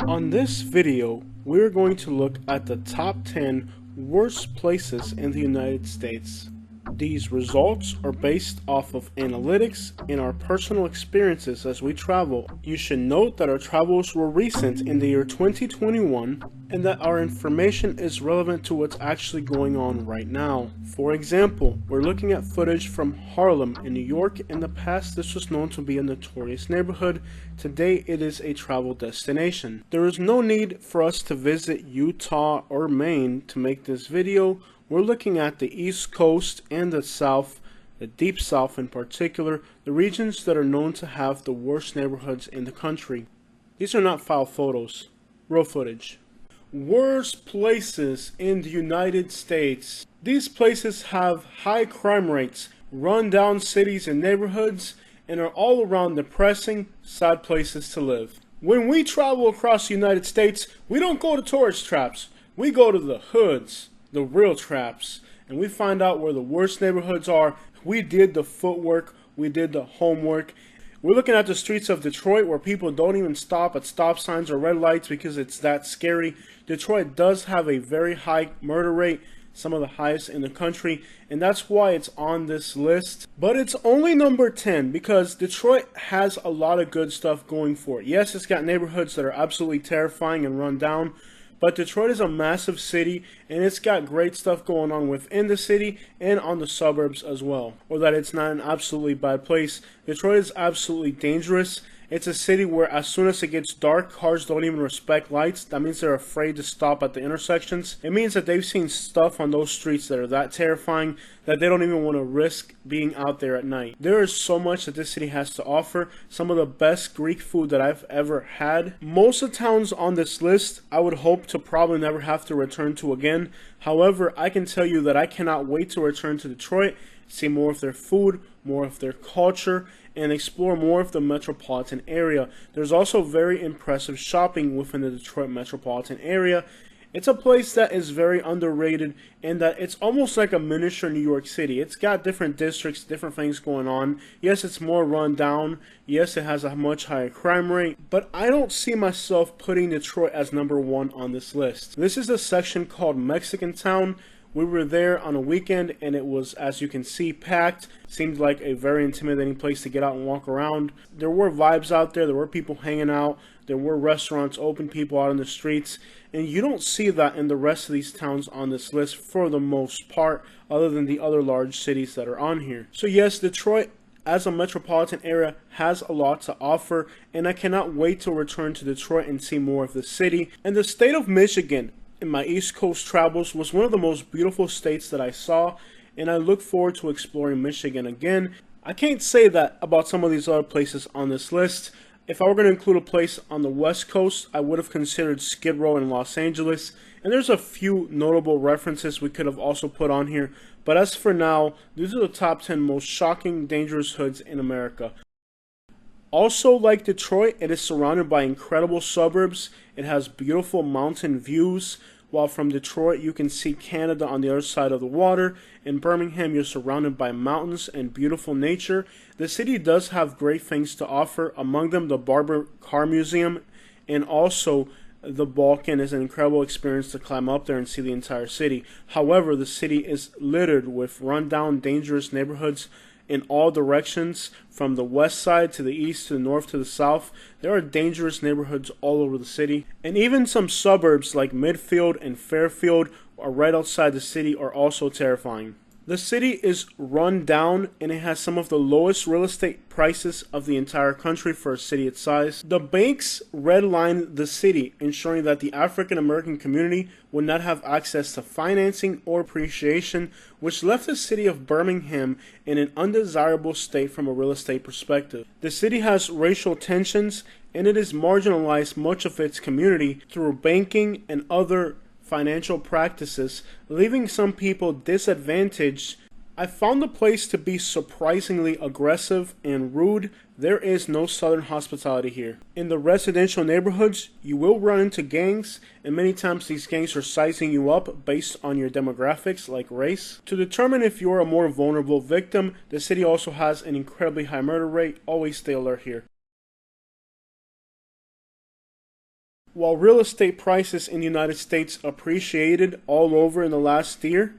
On this video, we're going to look at the top 10 worst places in the United States. These results are based off of analytics and our personal experiences as we travel. You should note that our travels were recent in the year 2021 and that our information is relevant to what's actually going on right now. For example, we're looking at footage from Harlem in New York. In the past, this was known to be a notorious neighborhood. Today, it is a travel destination. There is no need for us to visit Utah or Maine to make this video. We're looking at the East Coast and the South, the Deep South in particular, the regions that are known to have the worst neighborhoods in the country. These are not file photos, real footage. Worst places in the United States. These places have high crime rates, run-down cities and neighborhoods, and are all around depressing, sad places to live. When we travel across the United States, we don't go to tourist traps. We go to the hoods, the real traps, and we find out where the worst neighborhoods are. We did the footwork, we did the homework. We're looking at the streets of Detroit where people don't even stop at stop signs or red lights because it's that scary. Detroit does have a very high murder rate, some of the highest in the country, and that's why it's on this list. But it's only number 10 because Detroit has a lot of good stuff going for it. Yes, it's got neighborhoods that are absolutely terrifying and run down, but Detroit is a massive city, and it's got great stuff going on within the city and on the suburbs as well. Or that it's not an absolutely bad place. Detroit is absolutely dangerous. It's a city where as soon as it gets dark, cars don't even respect lights. That means they're afraid to stop at the intersections. It means that they've seen stuff on those streets that are that terrifying that they don't even want to risk being out there at night. There is so much that this city has to offer. Some of the best Greek food that I've ever had. Most of the towns on this list, I would hope to probably never have to return to again. However, I can tell you that I cannot wait to return to Detroit, see more of their food, more of their culture, and explore more of the metropolitan area. There's also very impressive shopping within the Detroit metropolitan area. It's a place that is very underrated and that it's almost like a miniature New York City. It's got different districts, different things going on. Yes, it's more run down. Yes, it has a much higher crime rate. But I don't see myself putting Detroit as number 1 on this list. This is a section called Mexican Town. We were there on a weekend and it was, as you can see, packed. Seemed like a very intimidating place to get out and walk around. There were vibes out there. There were people hanging out. There were restaurants, open, people out on the streets. And you don't see that in the rest of these towns on this list for the most part, other than the other large cities that are on here. So yes, Detroit as a metropolitan area has a lot to offer, and I cannot wait to return to Detroit and see more of the city. And the state of Michigan in my East Coast travels was one of the most beautiful states that I saw, and I look forward to exploring Michigan again. I can't say that about some of these other places on this list. If I were going to include a place on the West Coast, I would have considered Skid Row in Los Angeles, and there's a few notable references we could have also put on here, but as for now, these are the top 10 most shocking, dangerous hoods in America. Also, like Detroit, it is surrounded by incredible suburbs. It has beautiful mountain views. While from Detroit, you can see Canada on the other side of the water. In Birmingham, you're surrounded by mountains and beautiful nature. The city does have great things to offer, among them the Barber Car Museum, and also the Balkan is an incredible experience to climb up there and see the entire city. However, the city is littered with rundown, dangerous neighborhoods in all directions, from the west side to the east to the north to the south. There are dangerous neighborhoods all over the city, and even some suburbs like Midfield and Fairfield are right outside the city are also terrifying. The city is run down and it has some of the lowest real estate prices of the entire country for a city its size. The banks redlined the city, ensuring that the African American community would not have access to financing or appreciation, which left the city of Birmingham in an undesirable state from a real estate perspective. The city has racial tensions and it has marginalized much of its community through banking and other financial practices, leaving some people disadvantaged. I found the place to be surprisingly aggressive and rude. There is no southern hospitality here. In the residential neighborhoods, you will run into gangs, and many times these gangs are sizing you up based on your demographics, like race. To determine if you're a more vulnerable victim, the city also has an incredibly high murder rate. Always stay alert here. While real estate prices in the United States appreciated all over in the last year,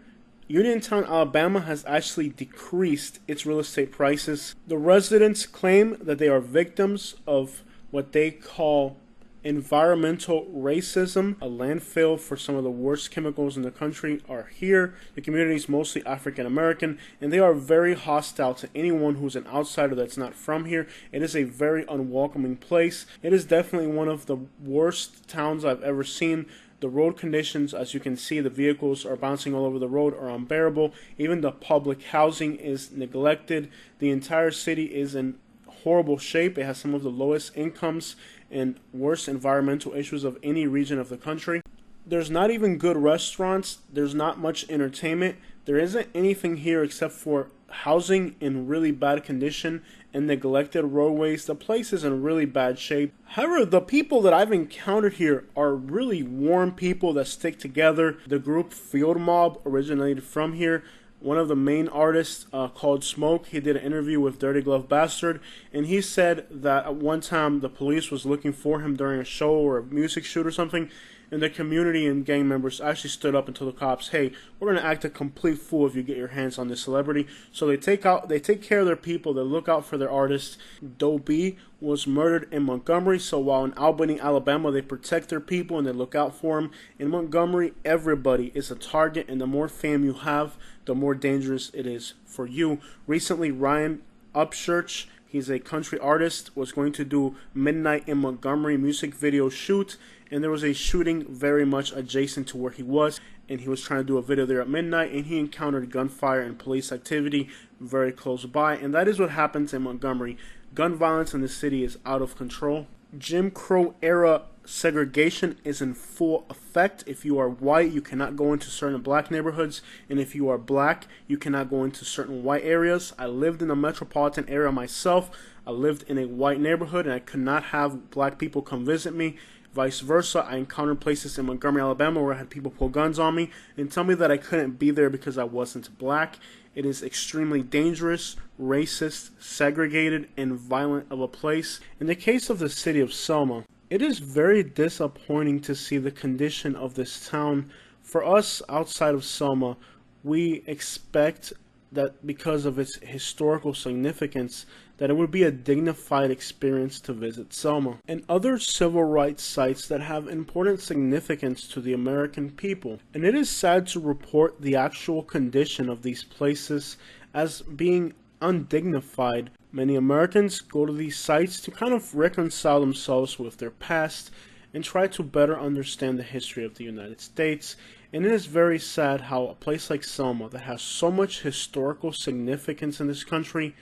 Uniontown, Alabama has actually decreased its real estate prices. The residents claim that they are victims of what they call environmental racism. A landfill for some of the worst chemicals in the country are here. The community is mostly African American, and they are very hostile to anyone who's an outsider that's not from here. It is a very unwelcoming place. It is definitely one of the worst towns I've ever seen. The road conditions, as you can see, the vehicles are bouncing all over the road, are unbearable. Even the public housing is neglected. The entire city is in horrible shape. It has some of the lowest incomes and worst environmental issues of any region of the country. There's not even good restaurants. There's not much entertainment. There isn't anything here except for housing in really bad condition and neglected roadways. The place is in really bad shape. However, the people that I've encountered here are really warm people that stick together. The group Field Mob originated from here. One of the main artists called Smoke, he did an interview with Dirty Glove Bastard, and he said that at one time the police was looking for him during a show or a music shoot or something, and the community and gang members actually stood up and told the cops, hey, we're going to act a complete fool if you get your hands on this celebrity. So they take care of their people, they look out for their artists. Doe B was murdered in Montgomery, so while in Albany, Alabama, they protect their people and they look out for them. In Montgomery, everybody is a target, and the more fame you have, the more dangerous it is for you. Recently, Ryan Upchurch, he's a country artist, was going to do Midnight in Montgomery music video shoot, and there was a shooting very much adjacent to where he was, and he was trying to do a video there at midnight, and he encountered gunfire and police activity very close by, and that is what happens in Montgomery. Gun violence in the city is out of control. Jim Crow era segregation is in full effect. If you are white, you cannot go into certain black neighborhoods, and if you are black, you cannot go into certain white areas. I lived in a metropolitan area myself. I lived in a white neighborhood, and I could not have black people come visit me. Vice versa, I encountered places in Montgomery, Alabama where I had people pull guns on me and tell me that I couldn't be there because I wasn't black. It is extremely dangerous, racist, segregated, and violent of a place. In the case of the city of Selma, it is very disappointing to see the condition of this town. For us outside of Selma, we expect that because of its historical significance, that it would be a dignified experience to visit Selma and other civil rights sites that have important significance to the American people. And it is sad to report the actual condition of these places as being undignified. Many Americans go to these sites to kind of reconcile themselves with their past and try to better understand the history of the United States. And it is very sad how a place like Selma, that has so much historical significance in this country,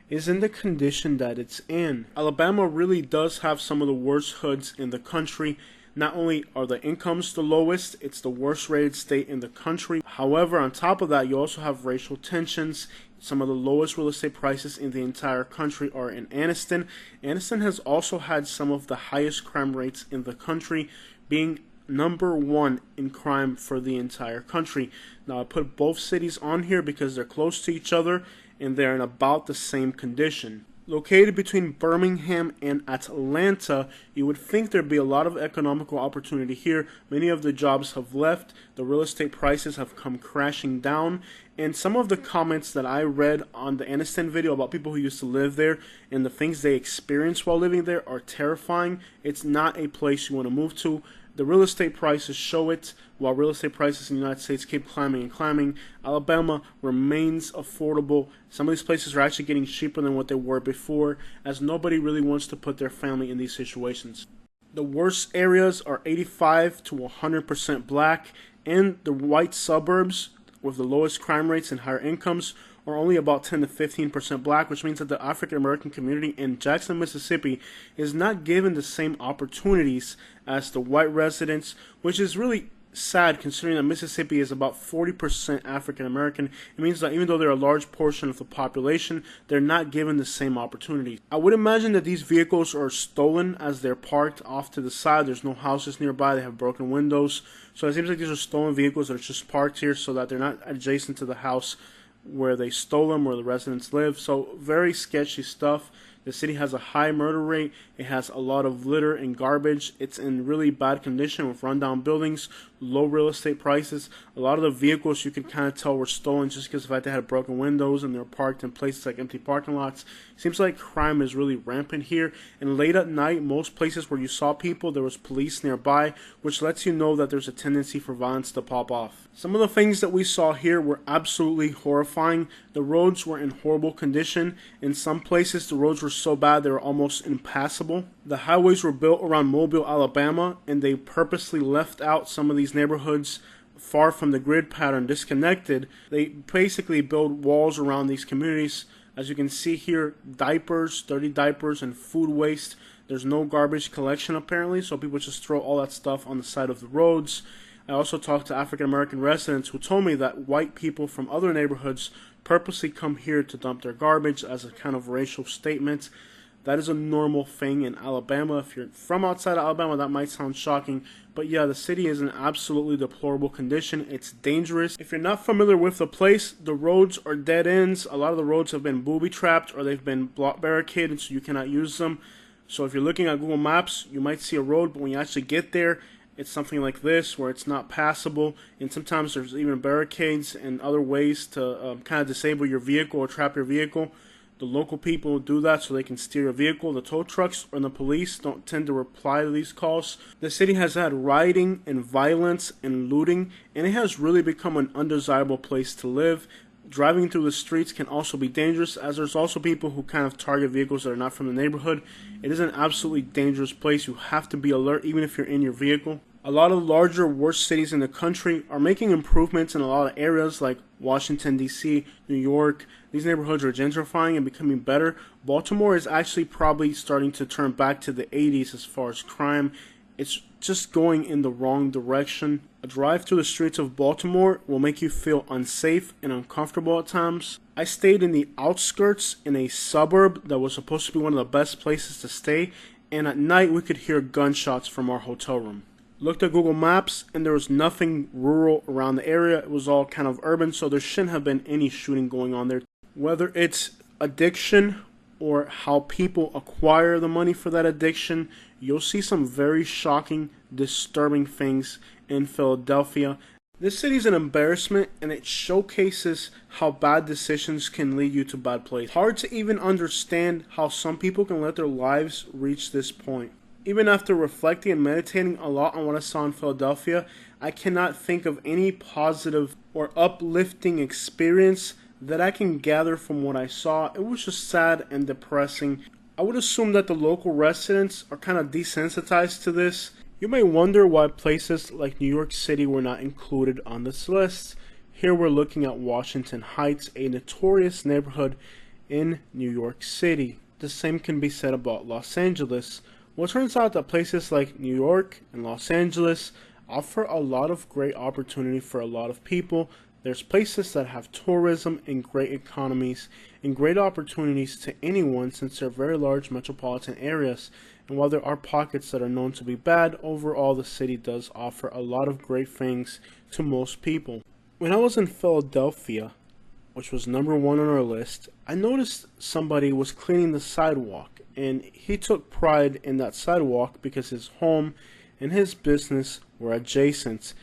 is in the condition that it's in. Alabama really does have some of the worst hoods in the country. Not only are the incomes the lowest, it's the worst rated state in the country. However, on top of that, you also have racial tensions. Some of the lowest real estate prices in the entire country are in Anniston. Anniston has also had some of the highest crime rates in the country, being number one in crime for the entire country. Now, I put both cities on here because they're close to each other and they're in about the same condition. Located between Birmingham and Atlanta, you would think there'd be a lot of economical opportunity here. Many of the jobs have left, the real estate prices have come crashing down, and some of the comments that I read on the Aniston video about people who used to live there and the things they experienced while living there are terrifying. It's not a place you want to move to. The real estate prices show it. While real estate prices in the United States keep climbing and climbing, Alabama remains affordable. Some of these places are actually getting cheaper than what they were before, as nobody really wants to put their family in these situations. The worst areas are 85 to 100% black, and the white suburbs with the lowest crime rates and higher incomes are only about 10 to 15% black, which means that the African American community in Jackson, Mississippi is not given the same opportunities as the white residents, which is really sad considering that Mississippi is about 40% African American. It means that even though they're a large portion of the population, they're not given the same opportunities. I would imagine that these vehicles are stolen as they're parked off to the side. There's no houses nearby. They have broken windows. So it seems like these are stolen vehicles that are just parked here so that they're not adjacent to the house where they stole them, where the residents live. So very sketchy stuff. The city has a high murder rate. It has a lot of litter and garbage. It's in really bad condition with rundown buildings, low real estate prices. A lot of the vehicles you can kind of tell were stolen just because of the fact they had broken windows and they were parked in places like empty parking lots. Seems like crime is really rampant here. And late at night, most places where you saw people, there was police nearby, which lets you know that there's a tendency for violence to pop off. Some of the things that we saw here were absolutely horrifying. The roads were in horrible condition. In some places, the roads were so bad they were almost impassable. The highways were built around Mobile, Alabama, and they purposely left out some of these neighborhoods far from the grid pattern, disconnected. They basically build walls around these communities. As you can see here, diapers, dirty diapers, and food waste. There's no garbage collection apparently, so people just throw all that stuff on the side of the roads. I also talked to African American residents who told me that white people from other neighborhoods purposely come here to dump their garbage as a kind of racial statement. That is a normal thing in Alabama. If you're from outside of Alabama, that might sound shocking. But yeah, the city is in absolutely deplorable condition. It's dangerous. If you're not familiar with the place, the roads are dead ends. A lot of the roads have been booby-trapped or they've been barricaded so you cannot use them. So if you're looking at Google Maps, you might see a road, but when you actually get there, it's something like this where it's not passable. And sometimes there's even barricades and other ways to kind of disable your vehicle or trap your vehicle. The local people do that so they can steer your vehicle. The tow trucks and the police don't tend to reply to these calls. The city has had rioting and violence and looting, and it has really become an undesirable place to live. Driving through the streets can also be dangerous, as there's also people who kind of target vehicles that are not from the neighborhood. It is an absolutely dangerous place. You have to be alert even if you're in your vehicle. A lot of larger, worse cities in the country are making improvements in a lot of areas like Washington, D.C., New York. These neighborhoods are gentrifying and becoming better. Baltimore is actually probably starting to turn back to the 80s as far as crime. It's just going in the wrong direction. A drive through the streets of Baltimore will make you feel unsafe and uncomfortable at times. I stayed in the outskirts in a suburb that was supposed to be one of the best places to stay, and at night we could hear gunshots from our hotel room. Looked at Google Maps and there was nothing rural around the area. It was all kind of urban, so there shouldn't have been any shooting going on there. Whether it's addiction or how people acquire the money for that addiction, you'll see some very shocking, disturbing things in Philadelphia. This city is an embarrassment, and it showcases how bad decisions can lead you to bad places. Hard to even understand how some people can let their lives reach this point. Even after reflecting and meditating a lot on what I saw in Philadelphia, I cannot think of any positive or uplifting experience that I can gather from what I saw. It was just sad and depressing. I would assume that the local residents are kind of desensitized to this. You may wonder why places like New York City were not included on this list. Here we're looking at Washington Heights, a notorious neighborhood in New York City. The same can be said about Los Angeles. Well, it turns out that places like New York and Los Angeles offer a lot of great opportunity for a lot of people. There's places that have tourism and great economies and great opportunities to anyone since they're very large metropolitan areas. And while there are pockets that are known to be bad, overall the city does offer a lot of great things to most people. When I was in Philadelphia, which was number 1 on our list, I noticed somebody was cleaning the sidewalk, and he took pride in that sidewalk because his home and his business were adjacent.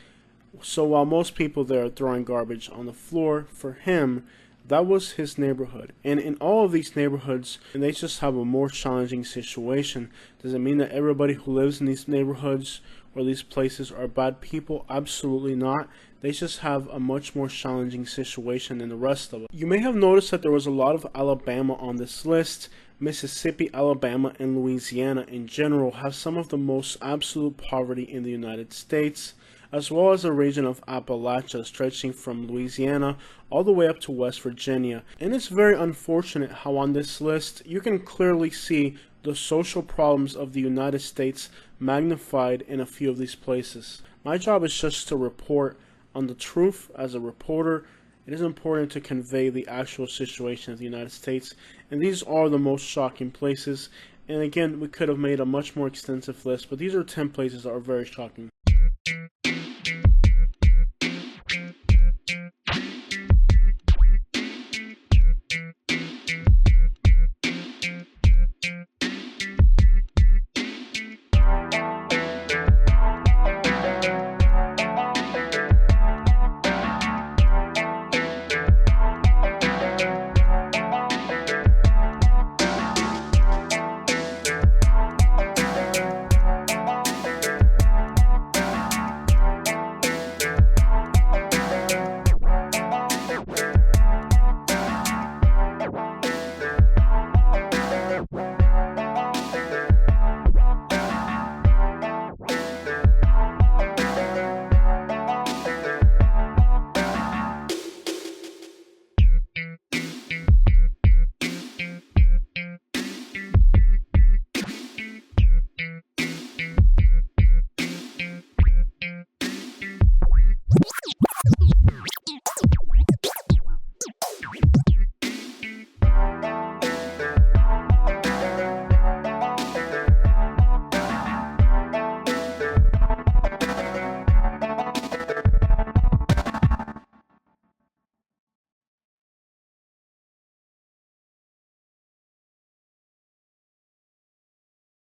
So while most people there are throwing garbage on the floor, for him, that was his neighborhood. And in all of these neighborhoods, they just have a more challenging situation. Does it mean that everybody who lives in these neighborhoods or these places are bad people? Absolutely not. They just have a much more challenging situation than the rest of us. You may have noticed that there was a lot of Alabama on this list. Mississippi, Alabama, and Louisiana in general have some of the most absolute poverty in the United States, as well as a region of Appalachia stretching from Louisiana all the way up to West Virginia. And it's very unfortunate how on this list you can clearly see the social problems of the United States magnified in a few of these places. My job is just to report on the truth. As a reporter, it is important to convey the actual situation of the United States, and these are the most shocking places. And again, we could have made a much more extensive list, but these are 10 places that are very shocking.